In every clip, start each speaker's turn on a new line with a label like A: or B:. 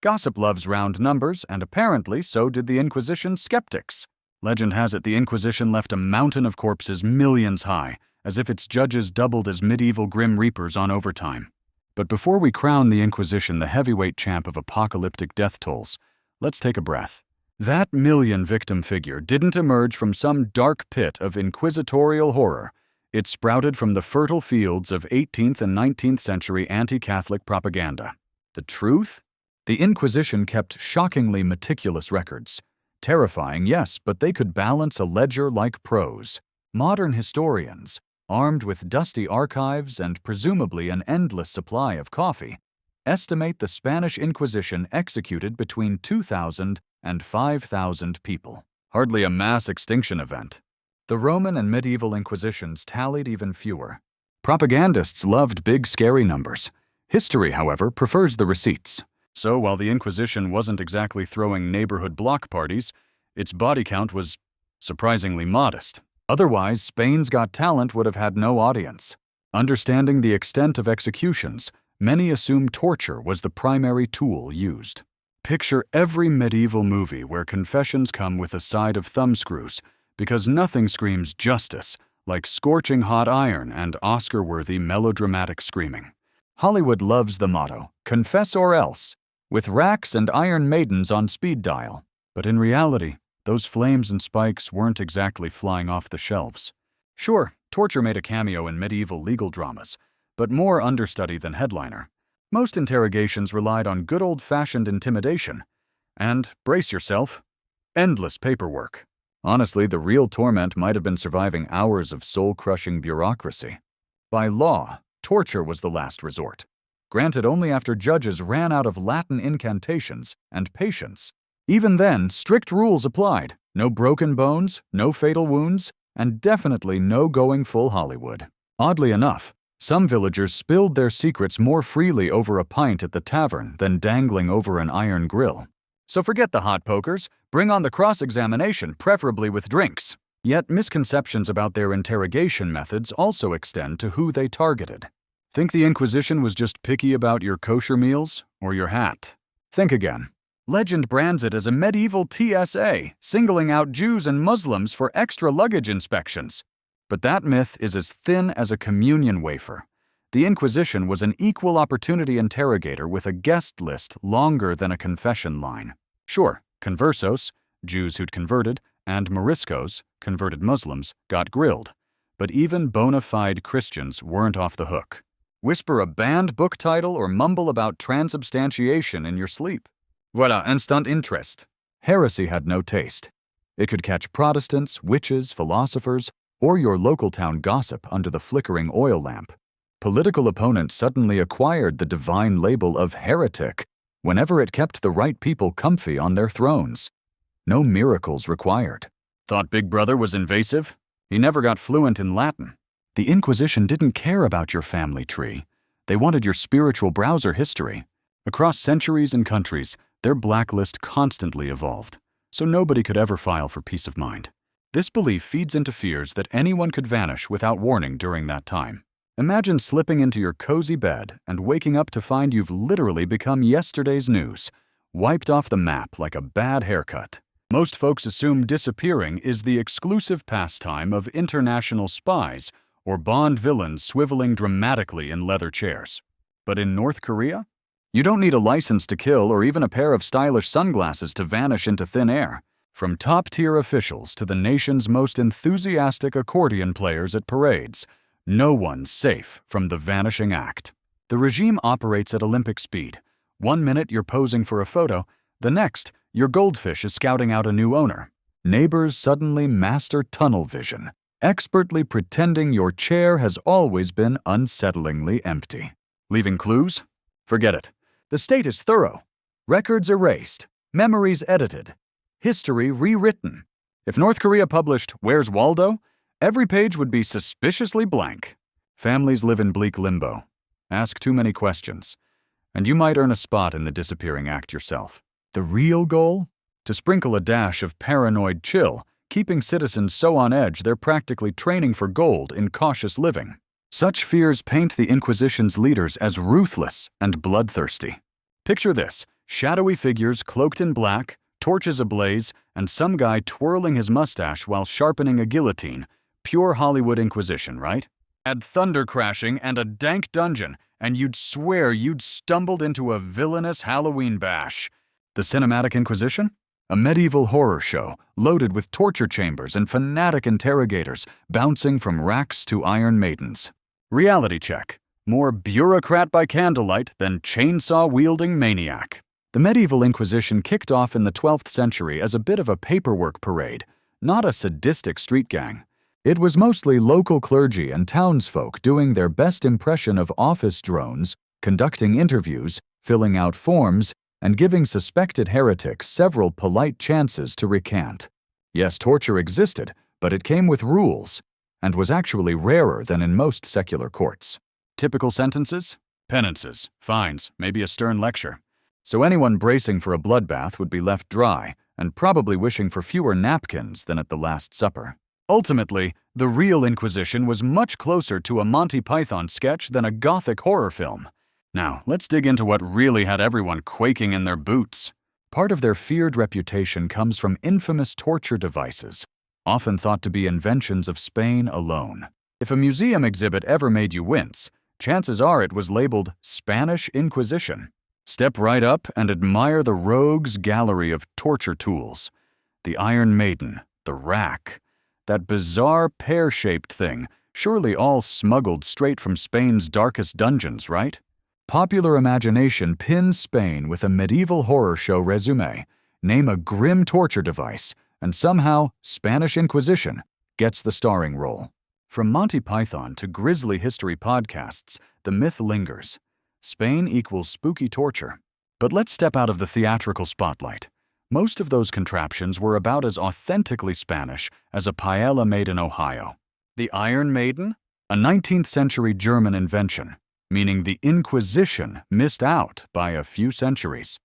A: Gossip loves round numbers, and apparently so did the Inquisition's skeptics. Legend has it the Inquisition left a mountain of corpses millions high, as if its judges doubled as medieval Grim Reapers on overtime. But before we crown the Inquisition the heavyweight champ of apocalyptic death tolls, let's take a breath. That million-victim figure didn't emerge from some dark pit of inquisitorial horror. It sprouted from the fertile fields of 18th and 19th century anti-Catholic propaganda. The truth? The Inquisition kept shockingly meticulous records. Terrifying, yes, but they could balance a ledger like prose. Modern historians, armed with dusty archives and presumably an endless supply of coffee, estimate the Spanish Inquisition executed between 2,000 and 5,000 people. Hardly a mass extinction event. The Roman and medieval Inquisitions tallied even fewer. Propagandists loved big, scary numbers. History, however, prefers the receipts. So while the Inquisition wasn't exactly throwing neighborhood block parties, its body count was surprisingly modest. Otherwise, Spain's Got Talent would have had no audience. Understanding the extent of executions, many assume torture was the primary tool used. Picture every medieval movie where confessions come with a side of thumbscrews, because nothing screams justice like scorching hot iron and Oscar-worthy melodramatic screaming. Hollywood loves the motto, confess or else, with racks and iron maidens on speed dial. But in reality, those flames and spikes weren't exactly flying off the shelves. Sure, torture made a cameo in medieval legal dramas, but more understudy than headliner. Most interrogations relied on good old-fashioned intimidation. And, brace yourself, endless paperwork. Honestly, the real torment might have been surviving hours of soul-crushing bureaucracy. By law, torture was the last resort, granted only after judges ran out of Latin incantations and patience. Even then, strict rules applied. No broken bones, no fatal wounds, and definitely no going full Hollywood. Oddly enough, some villagers spilled their secrets more freely over a pint at the tavern than dangling over an iron grill. So forget the hot pokers, bring on the cross-examination, preferably with drinks. Yet misconceptions about their interrogation methods also extend to who they targeted. Think the Inquisition was just picky about your kosher meals or your hat? Think again. Legend brands it as a medieval TSA, singling out Jews and Muslims for extra luggage inspections. But that myth is as thin as a communion wafer. The Inquisition was an equal opportunity interrogator with a guest list longer than a confession line. Sure, conversos, Jews who'd converted, and Moriscos, converted Muslims, got grilled. But even bona fide Christians weren't off the hook. Whisper a banned book title or mumble about transubstantiation in your sleep. Voilà, instant interest. Heresy had no taste. It could catch Protestants, witches, philosophers, or your local town gossip under the flickering oil lamp. Political opponents suddenly acquired the divine label of heretic whenever it kept the right people comfy on their thrones. No miracles required. Thought Big Brother was invasive? He never got fluent in Latin. The Inquisition didn't care about your family tree. They wanted your spiritual browser history. Across centuries and countries, their blacklist constantly evolved, so nobody could ever file for peace of mind. This belief feeds into fears that anyone could vanish without warning during that time. Imagine slipping into your cozy bed and waking up to find you've literally become yesterday's news, wiped off the map like a bad haircut. Most folks assume disappearing is the exclusive pastime of international spies or Bond villains swiveling dramatically in leather chairs. But in North Korea? You don't need a license to kill or even a pair of stylish sunglasses to vanish into thin air. From top-tier officials to the nation's most enthusiastic accordion players at parades, no one's safe from the vanishing act. The regime operates at Olympic speed. 1 minute you're posing for a photo, the next, your goldfish is scouting out a new owner. Neighbors suddenly master tunnel vision, expertly pretending your chair has always been unsettlingly empty. Leaving clues? Forget it. The state is thorough. Records erased, memories edited, history rewritten. If North Korea published Where's Waldo, every page would be suspiciously blank. Families live in bleak limbo. Ask too many questions, and you might earn a spot in the disappearing act yourself. The real goal? To sprinkle a dash of paranoid chill, keeping citizens so on edge they're practically training for gold in cautious living. Such fears paint the Inquisition's leaders as ruthless and bloodthirsty. Picture this. Shadowy figures cloaked in black, torches ablaze, and some guy twirling his mustache while sharpening a guillotine. Pure Hollywood Inquisition, right? Add thunder crashing and a dank dungeon, and you'd swear you'd stumbled into a villainous Halloween bash. The Cinematic Inquisition? A medieval horror show loaded with torture chambers and fanatic interrogators bouncing from racks to Iron Maidens. Reality check. More bureaucrat by candlelight than chainsaw-wielding maniac. The medieval Inquisition kicked off in the 12th century as a bit of a paperwork parade, not a sadistic street gang. It was mostly local clergy and townsfolk doing their best impression of office drones, conducting interviews, filling out forms, and giving suspected heretics several polite chances to recant. Yes, torture existed, but it came with rules, and was actually rarer than in most secular courts. Typical sentences? Penances, fines, maybe a stern lecture. So anyone bracing for a bloodbath would be left dry, and probably wishing for fewer napkins than at the Last Supper. Ultimately, the real Inquisition was much closer to a Monty Python sketch than a gothic horror film. Now, let's dig into what really had everyone quaking in their boots. Part of their feared reputation comes from infamous torture devices, often thought to be inventions of Spain alone. If a museum exhibit ever made you wince, chances are it was labeled Spanish Inquisition. Step right up and admire the rogues' gallery of torture tools. The Iron Maiden, the rack, that bizarre pear-shaped thing, surely all smuggled straight from Spain's darkest dungeons, right? Popular imagination pins Spain with a medieval horror show resume, name a grim torture device, and somehow Spanish Inquisition gets the starring role. From Monty Python to grisly history podcasts, the myth lingers. Spain equals spooky torture. But let's step out of the theatrical spotlight. Most of those contraptions were about as authentically Spanish as a paella made in Ohio. The Iron Maiden? A 19th century German invention, meaning the Inquisition missed out by a few centuries.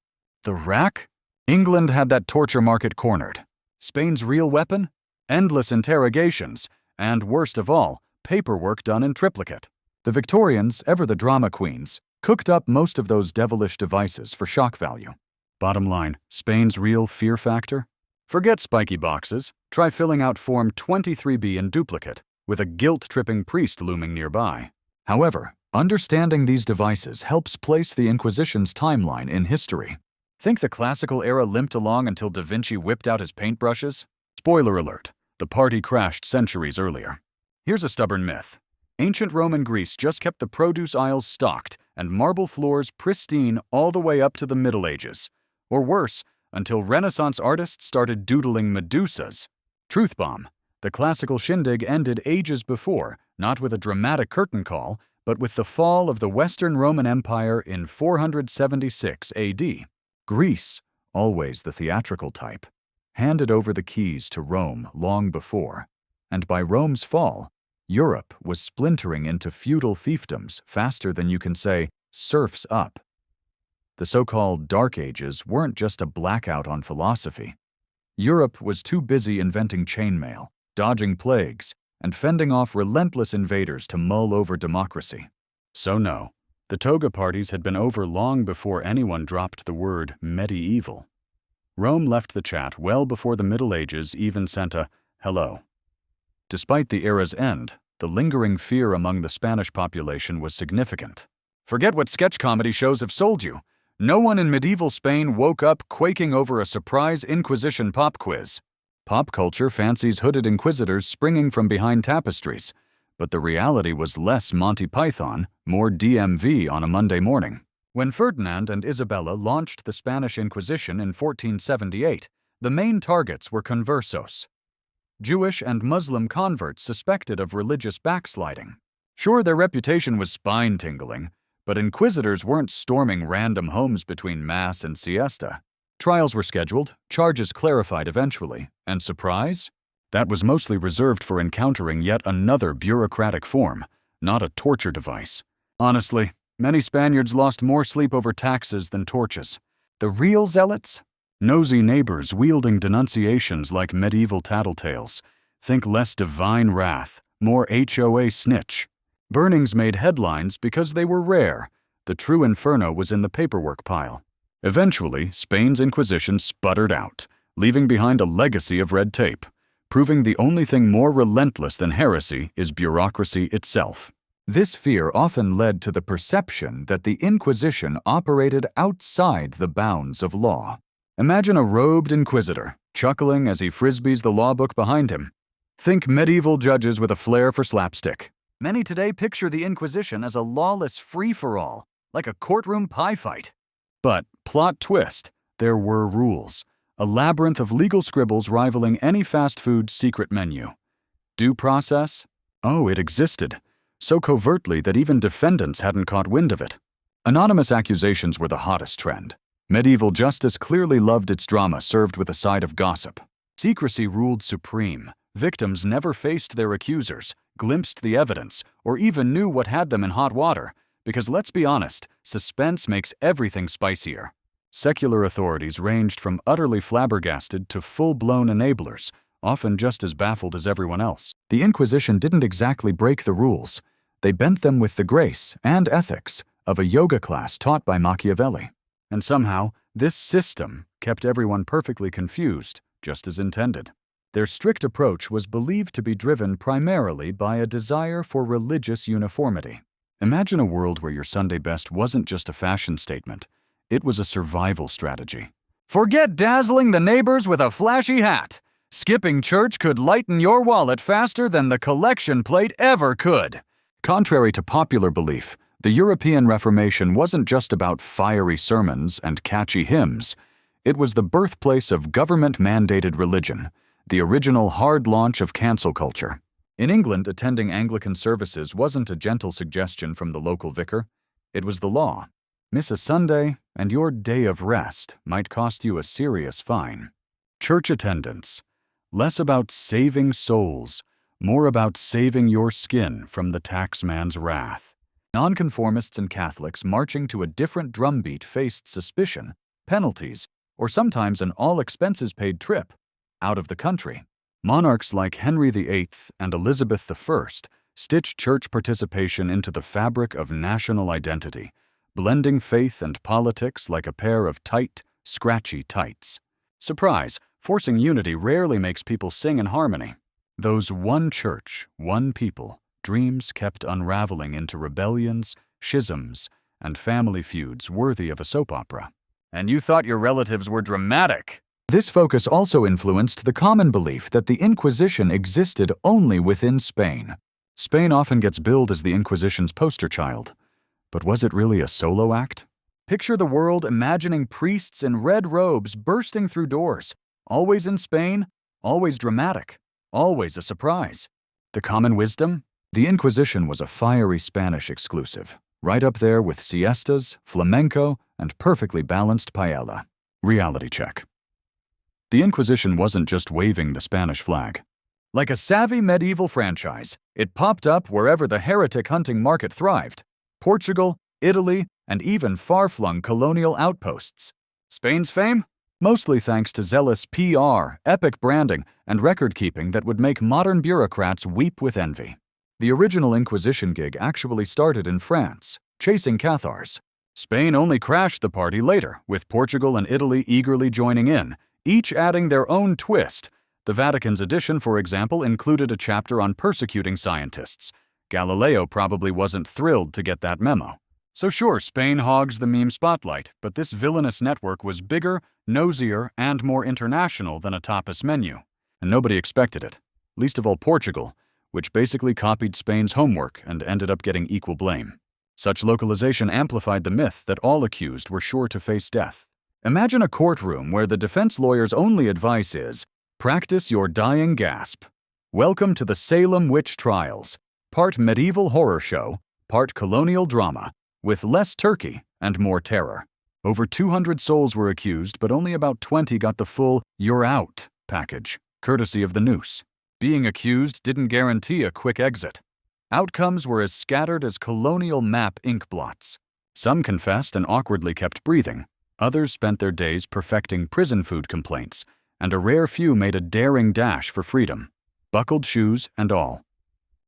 A: The rack? England had that torture market cornered. Spain's real weapon? Endless interrogations, and worst of all, paperwork done in triplicate. The Victorians, ever the drama queens, cooked up most of those devilish devices for shock value. Bottom line, Spain's real fear factor? Forget spiky boxes. Try filling out Form 23B in duplicate, with a guilt-tripping priest looming nearby. However, understanding these devices helps place the Inquisition's timeline in history. Think the classical era limped along until Da Vinci whipped out his paintbrushes? Spoiler alert, the party crashed centuries earlier. Here's a stubborn myth. Ancient Roman Greece just kept the produce aisles stocked and marble floors pristine all the way up to the Middle Ages. Or worse, until Renaissance artists started doodling Medusas. Truth bomb. The classical shindig ended ages before, not with a dramatic curtain call, but with the fall of the Western Roman Empire in 476 AD. Greece, always the theatrical type, handed over the keys to Rome long before. And by Rome's fall, Europe was splintering into feudal fiefdoms faster than you can say, "surf's up." The so-called Dark Ages weren't just a blackout on philosophy. Europe was too busy inventing chainmail, dodging plagues, and fending off relentless invaders to mull over democracy. So no, the toga parties had been over long before anyone dropped the word medieval. Rome left the chat well before the Middle Ages even sent a hello. Despite the era's end, the lingering fear among the Spanish population was significant. Forget what sketch comedy shows have sold you. No one in medieval Spain woke up quaking over a surprise Inquisition pop quiz. Pop culture fancies hooded inquisitors springing from behind tapestries, but the reality was less Monty Python, more DMV on a Monday morning. When Ferdinand and Isabella launched the Spanish Inquisition in 1478, the main targets were conversos, Jewish and Muslim converts suspected of religious backsliding. Sure, their reputation was spine-tingling, but inquisitors weren't storming random homes between Mass and siesta. Trials were scheduled, charges clarified eventually, and surprise? That was mostly reserved for encountering yet another bureaucratic form, not a torture device. Honestly, many Spaniards lost more sleep over taxes than torches. The real zealots? Nosy neighbors wielding denunciations like medieval tattletales. Think less divine wrath, more HOA snitch. Burnings made headlines because they were rare. The true inferno was in the paperwork pile. Eventually, Spain's Inquisition sputtered out, leaving behind a legacy of red tape, proving the only thing more relentless than heresy is bureaucracy itself. This fear often led to the perception that the Inquisition operated outside the bounds of law. Imagine a robed inquisitor, chuckling as he frisbees the law book behind him. Think medieval judges with a flair for slapstick. Many today picture the Inquisition as a lawless free-for-all, like a courtroom pie fight. But, plot twist, there were rules, a labyrinth of legal scribbles rivaling any fast food secret menu. Due process? Oh, it existed, so covertly that even defendants hadn't caught wind of it. Anonymous accusations were the hottest trend. Medieval justice clearly loved its drama served with a side of gossip. Secrecy ruled supreme. Victims never faced their accusers, glimpsed the evidence, or even knew what had them in hot water, because let's be honest, suspense makes everything spicier. Secular authorities ranged from utterly flabbergasted to full-blown enablers, often just as baffled as everyone else. The Inquisition didn't exactly break the rules. They bent them with the grace and ethics of a yoga class taught by Machiavelli. And somehow, this system kept everyone perfectly confused, just as intended. Their strict approach was believed to be driven primarily by a desire for religious uniformity. Imagine a world where your Sunday best wasn't just a fashion statement. It was a survival strategy. Forget dazzling the neighbors with a flashy hat. Skipping church could lighten your wallet faster than the collection plate ever could. Contrary to popular belief, the European Reformation wasn't just about fiery sermons and catchy hymns. It was the birthplace of government-mandated religion, the original hard launch of cancel culture. In England, attending Anglican services wasn't a gentle suggestion from the local vicar. It was the law. Miss a Sunday, and your day of rest might cost you a serious fine. Church attendance. Less about saving souls, more about saving your skin from the taxman's wrath. Nonconformists and Catholics marching to a different drumbeat faced suspicion, penalties, or sometimes an all-expenses-paid trip out of the country. Monarchs like Henry VIII and Elizabeth I stitched church participation into the fabric of national identity, blending faith and politics like a pair of tight, scratchy tights. Surprise, forcing unity rarely makes people sing in harmony. Those one church, one people dreams kept unraveling into rebellions, schisms, and family feuds worthy of a soap opera. And you thought your relatives were dramatic. This focus also influenced the common belief that the Inquisition existed only within Spain. Spain often gets billed as the Inquisition's poster child. But was it really a solo act? Picture the world imagining priests in red robes bursting through doors. Always in Spain, always dramatic, always a surprise. The common wisdom? The Inquisition was a fiery Spanish exclusive, right up there with siestas, flamenco, and perfectly balanced paella. Reality check. The Inquisition wasn't just waving the Spanish flag. Like a savvy medieval franchise, it popped up wherever the heretic hunting market thrived. Portugal, Italy, and even far-flung colonial outposts. Spain's fame? Mostly thanks to zealous PR, epic branding, and record-keeping that would make modern bureaucrats weep with envy. The original Inquisition gig actually started in France, chasing Cathars. Spain only crashed the party later, with Portugal and Italy eagerly joining in, each adding their own twist. The Vatican's edition, for example, included a chapter on persecuting scientists. Galileo probably wasn't thrilled to get that memo. So sure, Spain hogs the meme spotlight, but this villainous network was bigger, nosier, and more international than a tapas menu. And nobody expected it, least of all Portugal, which basically copied Spain's homework and ended up getting equal blame. Such localization amplified the myth that all accused were sure to face death. Imagine a courtroom where the defense lawyer's only advice is, practice your dying gasp. Welcome to the Salem witch trials, part medieval horror show, part colonial drama, with less turkey and more terror. Over 200 souls were accused, but only about 20 got the full "you're out" package, courtesy of the noose. Being accused didn't guarantee a quick exit. Outcomes were as scattered as colonial map ink blots. Some confessed and awkwardly kept breathing. Others spent their days perfecting prison food complaints, and a rare few made a daring dash for freedom, buckled shoes and all.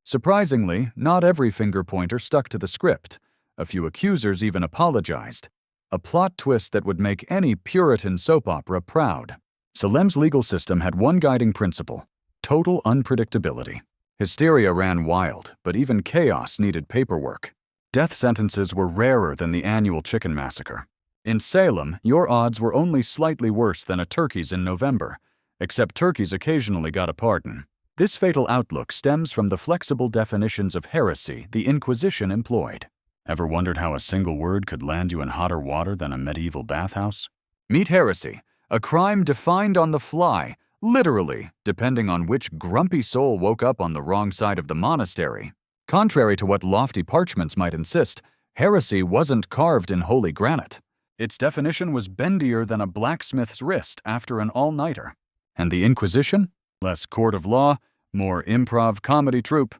A: Surprisingly, not every finger-pointer stuck to the script. A few accusers even apologized. a plot twist that would make any Puritan soap opera proud. Salem's legal system had one guiding principle: total unpredictability. Hysteria ran wild, but even chaos needed paperwork. Death sentences were rarer than the annual chicken massacre. In Salem, your odds were only slightly worse than a turkey's in November, except turkeys occasionally got a pardon. This fatal outlook stems from the flexible definitions of heresy the Inquisition employed. Ever wondered how a single word could land you in hotter water than a medieval bathhouse? Meet heresy, a crime defined on the fly, literally, depending on which grumpy soul woke up on the wrong side of the monastery. Contrary to what lofty parchments might insist, heresy wasn't carved in holy granite. Its definition was bendier than a blacksmith's wrist after an all-nighter. And the Inquisition? Less court of law, more improv comedy troupe.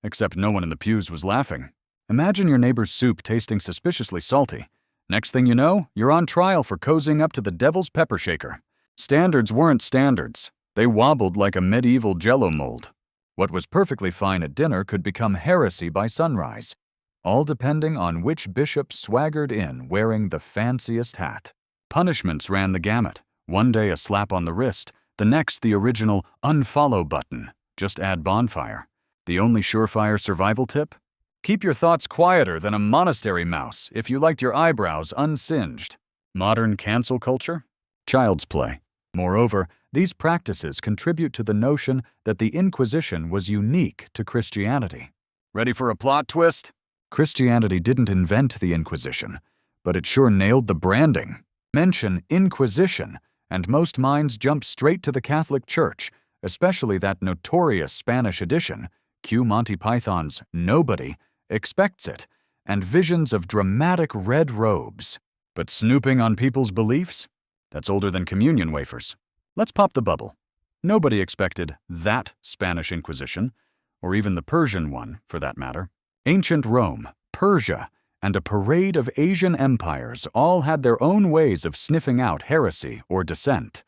A: Except no one in the pews was laughing. Imagine your neighbor's soup tasting suspiciously salty. Next thing you know, you're on trial for cozying up to the devil's pepper shaker. Standards weren't standards. They wobbled like a medieval Jell-O mold. What was perfectly fine at dinner could become heresy by sunrise, all depending on which bishop swaggered in wearing the fanciest hat. Punishments ran the gamut. One day a slap on the wrist, the next the original unfollow button. Just add bonfire. The only surefire survival tip? Keep your thoughts quieter than a monastery mouse if you liked your eyebrows unsinged. Modern cancel culture? Child's play. Moreover, these practices contribute to the notion that the Inquisition was unique to Christianity. Ready for a plot twist? Christianity didn't invent the Inquisition, but it sure nailed the branding. Mention Inquisition, and most minds jump straight to the Catholic Church, especially that notorious Spanish edition. Cue Monty Python's Nobody Expects It, and visions of dramatic red robes. But snooping on people's beliefs? That's older than communion wafers. Let's pop the bubble. Nobody expected that Spanish Inquisition, or even the Persian one, for that matter. Ancient Rome, Persia, and a parade of Asian empires all had their own ways of sniffing out heresy or dissent,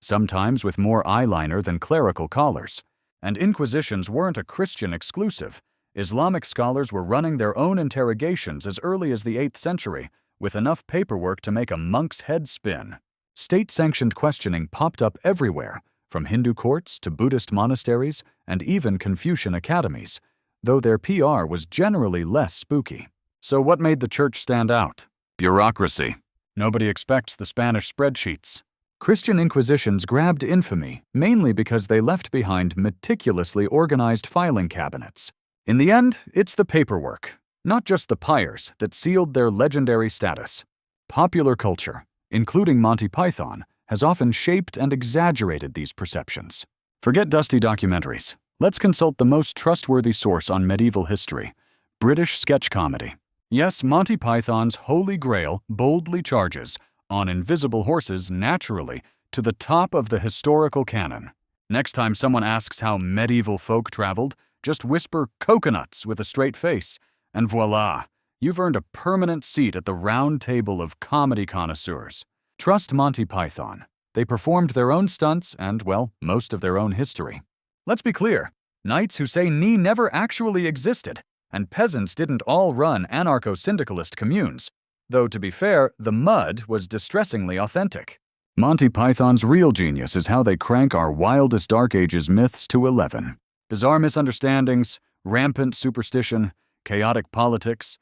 A: sometimes with more eyeliner than clerical collars. And Inquisitions weren't a Christian exclusive. Islamic scholars were running their own interrogations as early as the 8th century, with enough paperwork to make a monk's head spin. State-sanctioned questioning popped up everywhere, from Hindu courts to Buddhist monasteries and even Confucian academies, though their PR was generally less spooky. So what made the church stand out? Bureaucracy. Nobody expects the Spanish spreadsheets. Christian Inquisitions grabbed infamy mainly because they left behind meticulously organized filing cabinets. In the end, it's the paperwork, not just the pyres, that sealed their legendary status. Popular culture, including Monty Python, has often shaped and exaggerated these perceptions. Forget dusty documentaries. Let's consult the most trustworthy source on medieval history: British sketch comedy. Yes, Monty Python's Holy Grail boldly charges, on invisible horses naturally, to the top of the historical canon. Next time someone asks how medieval folk traveled, just whisper coconuts with a straight face, and voila, you've earned a permanent seat at the round table of comedy connoisseurs. Trust Monty Python. They performed their own stunts and, well, most of their own history. Let's be clear, knights who say knee never actually existed, and peasants didn't all run anarcho-syndicalist communes, though to be fair, the mud was distressingly authentic. Monty Python's real genius is how they crank our wildest Dark Ages myths to 11. Bizarre misunderstandings, rampant superstition, chaotic politics.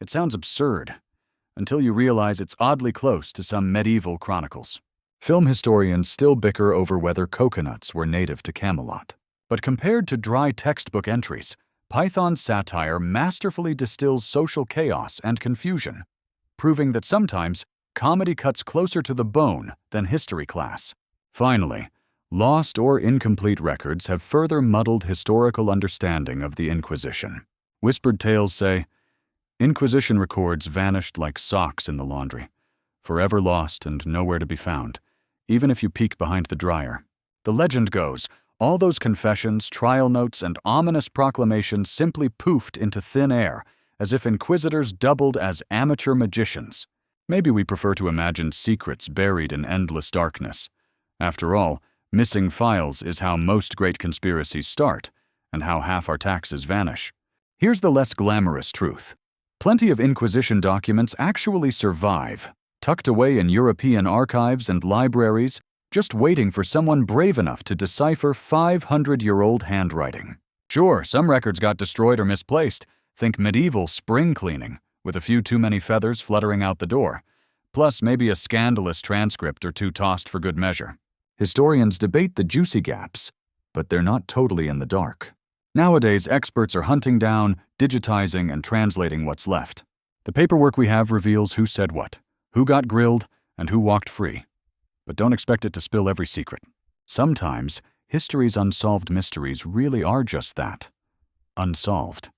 A: It sounds absurd, until you realize it's oddly close to some medieval chronicles. Film historians still bicker over whether coconuts were native to Camelot. But compared to dry textbook entries, Python's satire masterfully distills social chaos and confusion, proving that sometimes comedy cuts closer to the bone than history class. Finally, lost or incomplete records have further muddled historical understanding of the Inquisition. Whispered tales say, Inquisition records vanished like socks in the laundry, forever lost and nowhere to be found, even if you peek behind the dryer. The legend goes, all those confessions, trial notes, and ominous proclamations simply poofed into thin air, as if inquisitors doubled as amateur magicians. Maybe we prefer to imagine secrets buried in endless darkness. After all, missing files is how most great conspiracies start, and how half our taxes vanish. Here's the less glamorous truth. Plenty of Inquisition documents actually survive, tucked away in European archives and libraries, just waiting for someone brave enough to decipher 500-year-old handwriting. Sure, some records got destroyed or misplaced. Think medieval spring cleaning, with a few too many feathers fluttering out the door. Plus maybe a scandalous transcript or two tossed for good measure. Historians debate the juicy gaps, but they're not totally in the dark. Nowadays, experts are hunting down, digitizing, and translating what's left. The paperwork we have reveals who said what, who got grilled, and who walked free. But don't expect it to spill every secret. Sometimes, history's unsolved mysteries really are just that, unsolved.